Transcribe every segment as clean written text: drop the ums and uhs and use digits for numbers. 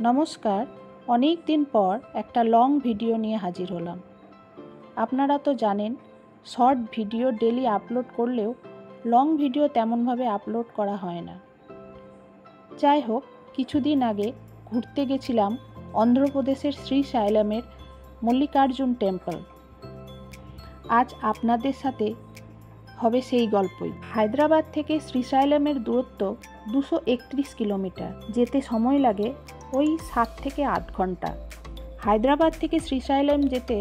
নমস্কার, অনেক দিন পর একটা লং ভিডিও নিয়ে হাজির হলাম। আপনারা তো জানেন শর্ট ভিডিও ডেলি আপলোড করলেও লং ভিডিও তেমনভাবে আপলোড করা হয় না। যাই হোক, কিছুদিন আগে ঘুরতে গেছিলাম অন্ধ্রপ্রদেশের শ্রীশাইলামের মল্লিকার্জুন টেম্পল। আজ আপনাদের সাথে হবে সেই গল্পই। হায়দ্রাবাদ থেকে শ্রীশাইলামের দূরত্ব 231 কিলোমিটার, যেতে সময় লাগে ওই 7 থেকে 8 ঘন্টা। হায়দ্রাবাদ থেকে শ্রীশাইলাম যেতে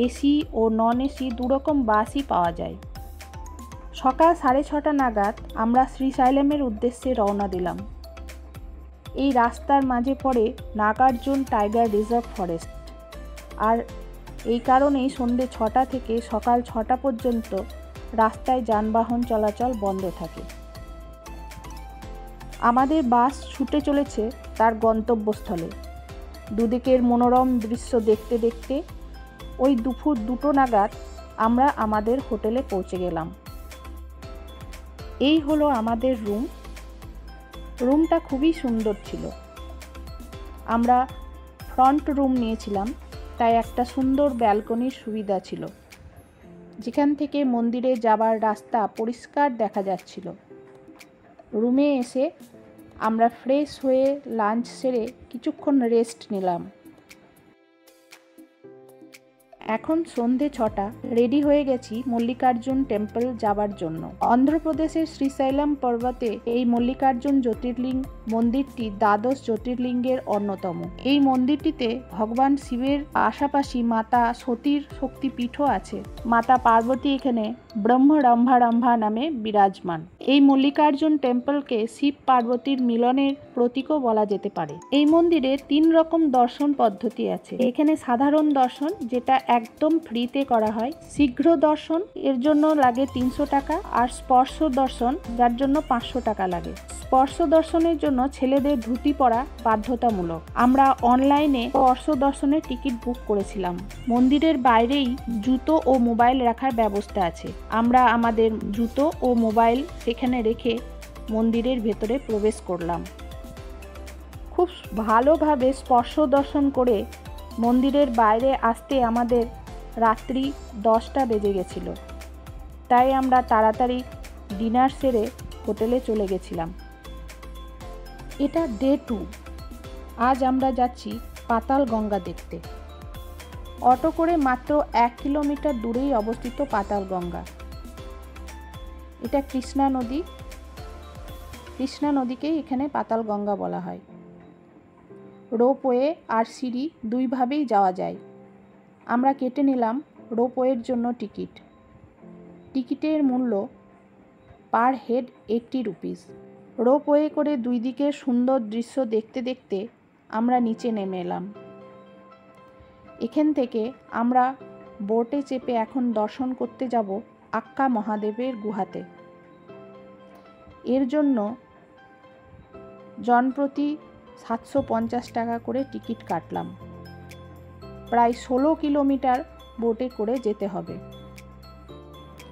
এসি ও নন এসি দুরকম বাসই পাওয়া যায়। সকাল 6:30 নাগাদ আমরা শ্রীশাইলামের উদ্দেশ্যে রওনা দিলাম। এই রাস্তার মাঝে পড়ে নাগার্জুন টাইগার রিজার্ভ ফরেস্ট, আর এই কারণেই সন্ধ্যে 6টা থেকে সকাল 6টা পর্যন্ত রাস্তায় যানবাহন চলাচল বন্ধ থাকে। আমাদের বাস ছুটে চলেছে তার গন্তব্যস্থলে। দুদিকের মনোরম দৃশ্য দেখতে দেখতে ওই দুপুর 2টো নাগাদ আমরা আমাদের হোটেলে পৌঁছে গেলাম। এই হলো আমাদের রুমটা খুবই সুন্দর ছিল। আমরা ফ্রন্ট রুম নিয়েছিলাম, তাই একটা সুন্দর ব্যালকনির সুবিধা ছিল, যেখান থেকে মন্দিরে যাবার রাস্তা পরিষ্কার দেখা যাচ্ছিল। রুমে এসে আমরা ফ্রেশ হয়ে লাঞ্চ সেরে কিছুক্ষণ রেস্ট নিলাম। এখন সন্ধে 6টা, রেডি হয়ে গেছি মল্লিকার্জুন টেম্পল যাবার জন্য। অন্ধ্রপ্রদেশের শ্রীশাইলাম পর্বতে এই মল্লিকার্জুন জ্যোতির্লিঙ্গ মন্দিরটি দ্বাদশ জ্যোতির্লিঙ্গের অন্যতম। এই মন্দিরটিতে ভগবান শিবের পাশাপাশি মাতা সতীর শক্তিপীঠও আছে। মাতা পার্বতী এখানে ব্রহ্মরম্ভা নামে বিরাজমান। এই মল্লিকার্জুন টেম্পলকে শিব পার্বতীর মিলনের প্রতীকও বলা যেতে পারে। এই মন্দিরে 3 রকম দর্শন পদ্ধতি আছে। এখানে সাধারণ দর্শন, যেটা একদম ফ্রিতে করা হয়। শীঘ্র দর্শন, এর জন্য লাগে 300 টাকা, আর স্পর্শ দর্শন, যার জন্য 500 টাকা লাগে। স্পর্শ দর্শনের জন্য ছেলেদের ধুতি পরা বাধ্যতামূলক। আমরা অনলাইনে স্পর্শ দর্শনের টিকিট বুক করেছিলাম। মন্দিরের বাইরেই জুতো ও মোবাইল রাখার ব্যবস্থা আছে। আমরা আমাদের জুতো ও মোবাইল সেখানে রেখে মন্দিরের ভেতরে প্রবেশ করলাম। খুব ভালোভাবে স্পর্শ দর্শন করে মন্দিরের বাইরে আসতে আমাদের রাত্রি 10টা বেজে গেছিল। তাই আমরা তাড়াতাড়ি ডিনার সেরে হোটেলে চলে গেছিলাম। এটা ডে 2। আজ আমরা যাচ্ছি পাতাল গঙ্গা দেখতে। অটো করে মাত্র 1 কিলোমিটার দূরেই অবস্থিত পাতাল গঙ্গা। এটা কৃষ্ণা নদীকেই এখানে পাতাল গঙ্গা বলা হয়। রোপওয়ে আর সিঁড়ি দুইভাবেই যাওয়া যায়। আমরা কেটে নিলাম রোপওয়ের জন্য টিকিট। টিকিটের মূল্য পার হেড 80 রুপিস। রোপওয়ে করে দুই দিকের সুন্দর দৃশ্য দেখতে দেখতে আমরা নিচে নেমে এলাম। এখান থেকে আমরা বোটে চেপে এখন দর্শন করতে যাব আক্কা মহাদেবের গুহাতে। এর জন্য জনপ্রতি 750 টাকা করে টিকিট কাটলাম। প্রায় 16 কিলোমিটার বোটে করে যেতে হবে।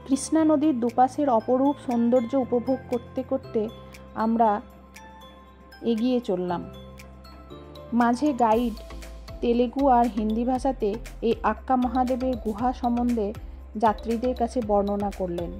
কৃষ্ণা নদীর দুপাশের অপরূপ সৌন্দর্য উপভোগ করতে করতে আমরা এগিয়ে চললাম। মাঝে গাইড তেলেগু আর হিন্দি ভাষাতে এই আক্কা মহাদেবের গুহা সম্বন্ধে যাত্রীদের কাছে বর্ণনা করলেন।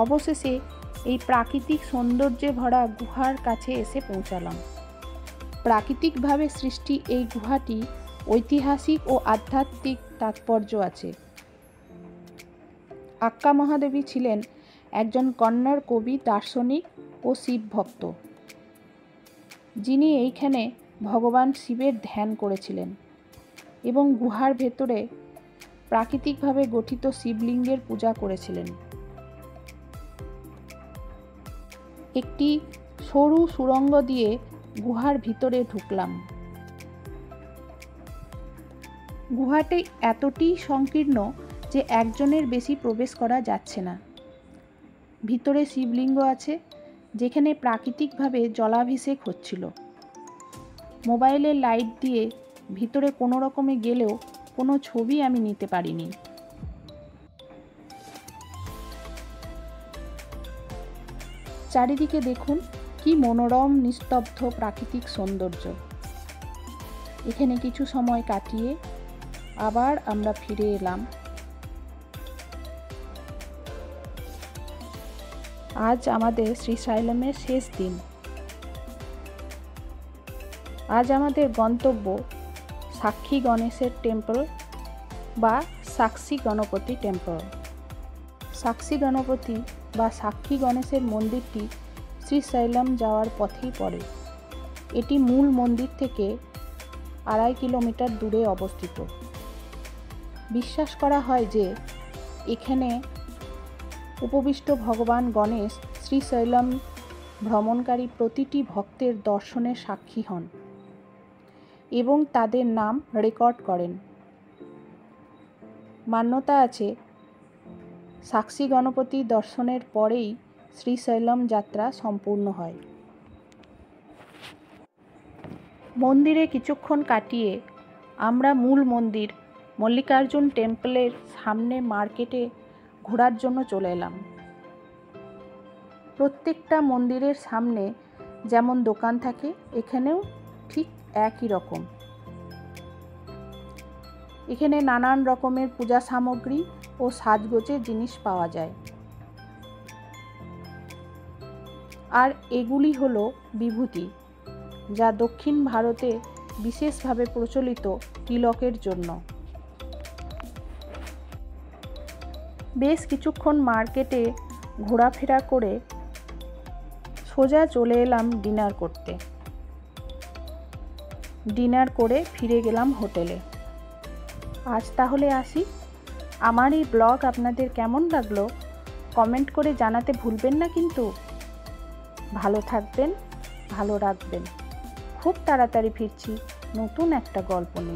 অবশেষে এই প্রাকৃতিক সৌন্দর্যে ভরা গুহার কাছে এসে পৌঁছালাম। প্রাকৃতিকভাবে সৃষ্টি এই গুহাটি ঐতিহাসিক ও আধ্যাত্মিক তাৎপর্য আছে। আক্কা মহাদেবী ছিলেন একজন কন্নড় কবি, দার্শনিক ও শিব ভক্ত, যিনি এইখানে ভগবান শিবের ধ্যান করেছিলেন এবং গুহার ভেতরে প্রাকৃতিকভাবে গঠিত শিবলিঙ্গের পূজা করেছিলেন। একটি সরু সুড়ঙ্গ দিয়ে গুহার ভিতরে ঢুকলাম। গুহাটি এতটাই সংকীর্ণ যে একজনের বেশি প্রবেশ করা যাচ্ছে না। ভিতরে শিবলিঙ্গ আছে, যেখানে প্রাকৃতিকভাবে জলাভিষেক হচ্ছিল। মোবাইলের লাইট দিয়ে ভিতরে কোনো রকমে গেলেও কোনো ছবি আমি নিতে পারিনি। চারিদিকে দেখুন কি মনোরম নিস্তব্ধ প্রাকৃতিক সৌন্দর্য। এখানে কিছু সময় কাটিয়ে আবার আমরা ফিরে এলাম। আজ আমাদের শ্রীশৈলমের শেষ দিন। আজ আমাদের গন্তব্য সাক্ষী গণেশের টেম্পল বা সাক্ষী গণপতি টেম্পল। সাক্ষী গণপতি বা সাক্ষী গণেশের মন্দিরটি শ্রীশৈলম যাওয়ার পথেই পড়ে। এটি মূল মন্দির থেকে 2.5 কিলোমিটার দূরে অবস্থিত। বিশ্বাস করা হয় যে এখানে উপবিষ্ট ভগবান গণেশ শ্রীশৈলম ভ্রমণকারী প্রতিটি ভক্তের দর্শনের সাক্ষী হন এবং তাদের নাম রেকর্ড করেন। মান্যতা আছে সাক্ষী গণপতি দর্শনের পরেই শ্রীশৈলম যাত্রা সম্পূর্ণ হয়। মন্দিরে কিছুক্ষণ কাটিয়ে আমরা মূল মন্দির মল্লিকার্জুন টেম্পলের সামনে মার্কেটে ঘোরার জন্য চলে এলাম। প্রত্যেকটা মন্দিরের সামনে যেমন দোকান থাকে, এখানেও ঠিক একই রকম। এখানে নানান রকমের পূজা সামগ্রী ও সাজগোজের জিনিস পাওয়া যায়। আর এগুলি হলো বিভূতি, যা দক্ষিণ ভারতে বিশেষভাবে প্রচলিত তিলকের জন্য। বেশ কিছুক্ষণ মার্কেটে ঘোরাফেরা করে সোজা চলে এলাম ডিনার করতে। ডিনার করে ফিরে গেলাম হোটেলে। আজ তাহলে আসি। আমার এই ব্লগ আপনাদের কেমন লাগলো কমেন্ট করে জানাতে ভুলবেন না কিন্তু। ভালো থাকবেন, ভালো রাখবেন। খুব তাড়াতাড়ি ফিরছি নতুন একটা গল্প নিয়ে।